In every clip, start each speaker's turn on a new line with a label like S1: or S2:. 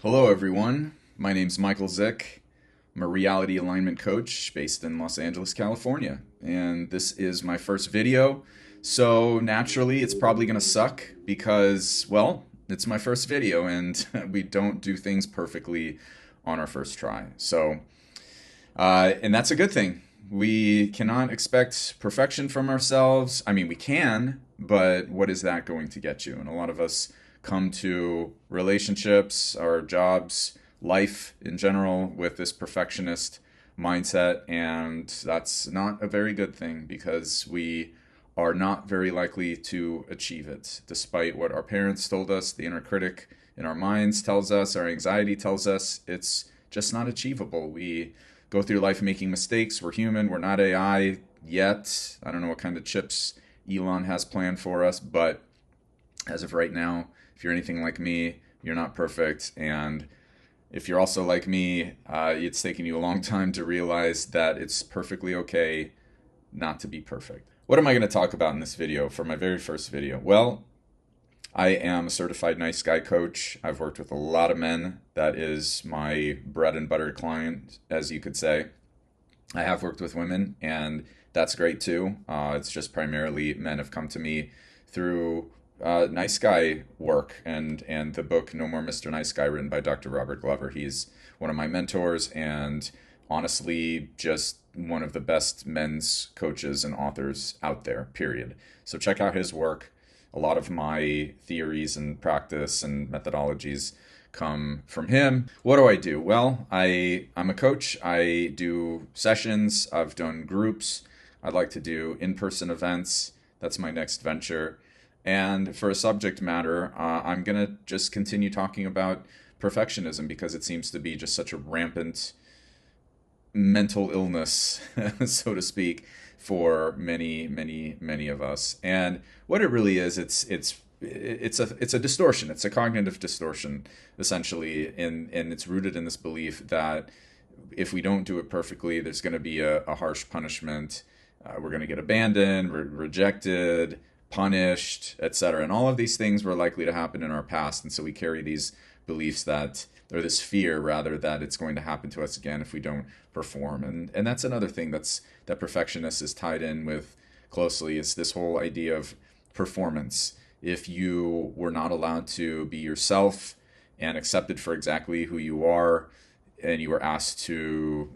S1: Hello, everyone. My name's Michael Zick. I'm a reality alignment coach based in Los Angeles, California. And this is my first video. So, naturally, it's probably going to suck because, well, it's my first video and we don't do things perfectly on our first try. And that's a good thing. We cannot expect perfection from ourselves. I mean, we can, but what is that going to get you? And a lot of us come to relationships, our jobs, life in general with this perfectionist mindset, and that's not a very good thing because we are not very likely to achieve it, despite what our parents told us, the inner critic in our minds tells us, our anxiety tells us. It's just not achievable. We go through life making mistakes. We're human. We're not AI yet. I don't know what kind of chips Elon has planned for us, but as of right now, if you're anything like me, you're not perfect. And if you're also like me, it's taken you a long time to realize that it's perfectly okay not to be perfect. What am I going to talk about in this video for my very first video? Well, I am a certified nice guy coach. I've worked with a lot of men. That is my bread and butter client, as you could say. I have worked with women, and that's great too. It's just primarily men have come to me through nice guy work and the book No More Mr. Nice Guy, written by Dr. Robert Glover. He's one of my mentors and honestly just one of the best men's coaches and authors out there, period. So check out his work. A lot of my theories and practice and methodologies come from him. What do I do? Well, I'm a coach. I do sessions. I've done groups. I'd like to do in-person events. That's my next venture. And for a subject matter, I'm going to just continue talking about perfectionism because it seems to be just such a rampant mental illness, so to speak, for many, many, many of us. And what it really is, it's a distortion. It's a cognitive distortion, essentially, and it's rooted in this belief that if we don't do it perfectly, there's going to be a harsh punishment. We're going to get abandoned, rejected, punished, etc. And all of these things were likely to happen in our past, and so we carry these beliefs that, or this fear rather, that it's going to happen to us again if we don't perform. And that's another thing that perfectionist is tied in with closely, is this whole idea of performance. If you were not allowed to be yourself and accepted for exactly who you are, and you were asked to,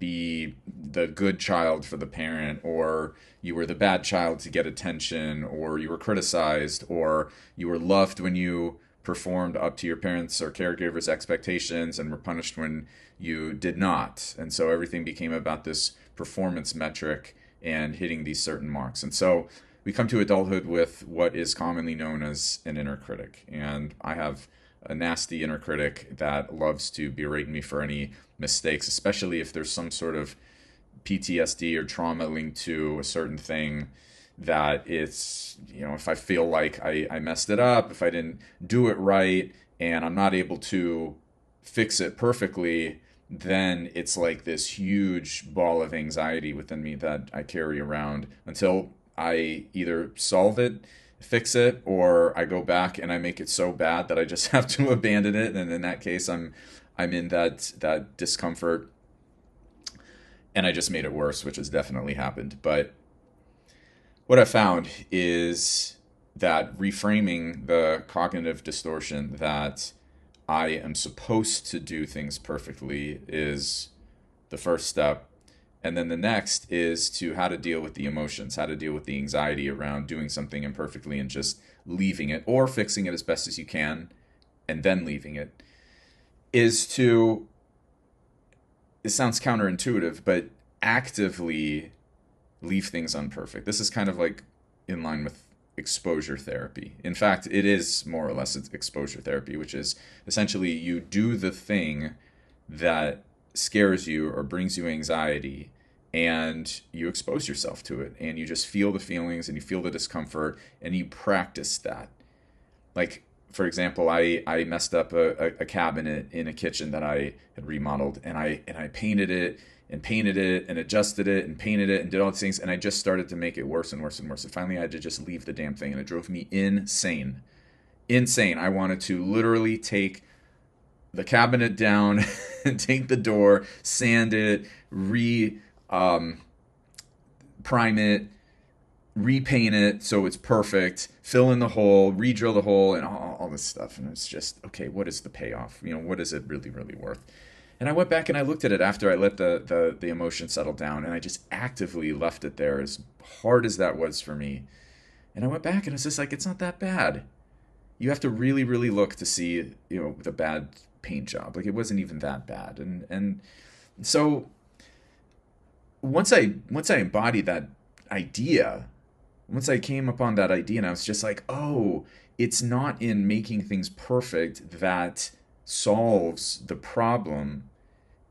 S1: be the good child for the parent, or you were the bad child to get attention, or you were criticized, or you were loved when you performed up to your parents' or caregivers' expectations and were punished when you did not. And so everything became about this performance metric and hitting these certain marks. And so we come to adulthood with what is commonly known as an inner critic. And I have a nasty inner critic that loves to berate me for any mistakes, especially if there's some sort of PTSD or trauma linked to a certain thing, that it's, if I feel like I messed it up, if I didn't do it right, and I'm not able to fix it perfectly, then it's like this huge ball of anxiety within me that I carry around until I either solve it, fix it, or I go back and I make it so bad that I just have to abandon it. And in that case, I'm in that discomfort, and I just made it worse, which has definitely happened. But what I found is that reframing the cognitive distortion that I am supposed to do things perfectly is the first step. And then the next is to how to deal with the emotions, how to deal with the anxiety around doing something imperfectly and just leaving it, or fixing it as best as you can and then leaving it, is to, it sounds counterintuitive, but actively leave things unperfect. This is kind of like in line with exposure therapy. In fact, it is more or less exposure therapy, which is essentially you do the thing that scares you or brings you anxiety, and you expose yourself to it, and you just feel the feelings and you feel the discomfort, and you practice that. Like, for example, I messed up a cabinet in a kitchen that I had remodeled, and I painted it and painted it and adjusted it and painted it and did all these things, and I just started to make it worse and worse and worse. And finally I had to just leave the damn thing, and it drove me insane. I wanted to literally take the cabinet down, take the door, sand it, um, prime it, repaint it so it's perfect, fill in the hole, re-drill the hole, and all this stuff. And it's just, okay, what is the payoff? What is it really, really worth? And I went back and I looked at it after I let the emotion settle down, and I just actively left it there, as hard as that was for me. And I went back and it's just like, it's not that bad. You have to really, really look to see, the bad paint job. Like, it wasn't even that bad. And so once I embodied that idea, once I came upon that idea, and I was just like, oh, it's not in making things perfect that solves the problem.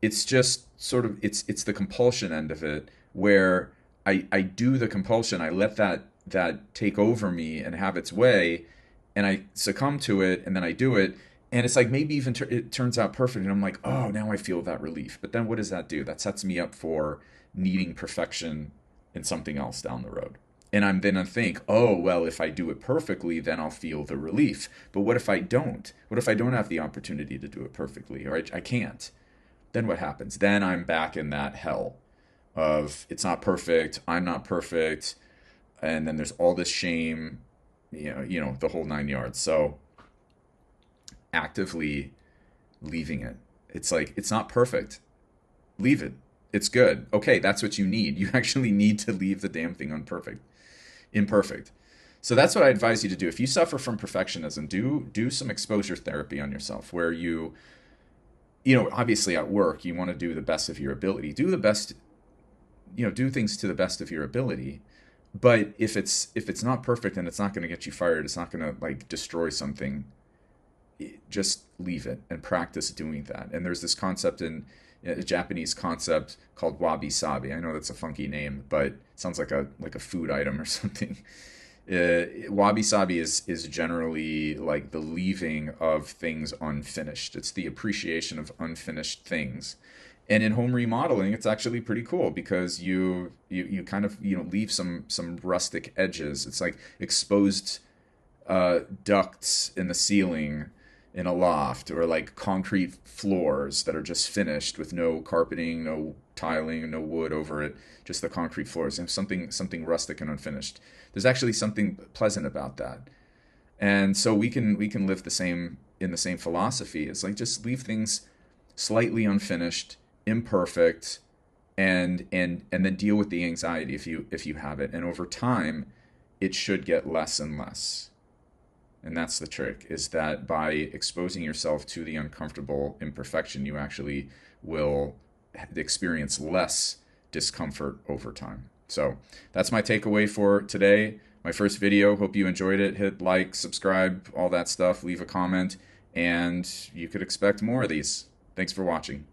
S1: It's just sort of, it's the compulsion end of it, where I do the compulsion, I let that take over me and have its way, and I succumb to it, and then I do it, and it's like, maybe even it turns out perfect, and I'm like, oh, now I feel that relief. But then what does that do? That sets me up for needing perfection in something else down the road. And I think, oh, well, if I do it perfectly, then I'll feel the relief. But what if I don't? What if I don't have the opportunity to do it perfectly, or I can't? Then what happens? Then I'm back in that hell of, it's not perfect, I'm not perfect, and then there's all this shame, the whole 9 yards. So actively leaving it. It's like, it's not perfect. Leave it. It's good. Okay, that's what you need. You actually need to leave the damn thing imperfect. So that's what I advise you to do. If you suffer from perfectionism, do some exposure therapy on yourself, where obviously at work, you want to do the best of your ability. Do the best, do things to the best of your ability. But if it's not perfect and it's not going to get you fired, it's not going to like destroy something, just leave it and practice doing that. And there's this concept in a Japanese concept called wabi sabi. I know that's a funky name, but it sounds like a food item or something. Wabi sabi is generally like the leaving of things unfinished. It's the appreciation of unfinished things. And in home remodeling, it's actually pretty cool, because you kind of leave some rustic edges. It's like exposed ducts in the ceiling in a loft, or like concrete floors that are just finished with no carpeting, no tiling, no wood over it, just the concrete floors, and something rustic and unfinished. There's actually something pleasant about that. And so we can live in the same philosophy. It's like, just leave things slightly unfinished, imperfect, and then deal with the anxiety if you have it. And over time, it should get less and less. And that's the trick, is that by exposing yourself to the uncomfortable imperfection, you actually will experience less discomfort over time. So that's my takeaway for today. My first video. Hope you enjoyed it. Hit like, subscribe, all that stuff. Leave a comment, and you could expect more of these. Thanks for watching.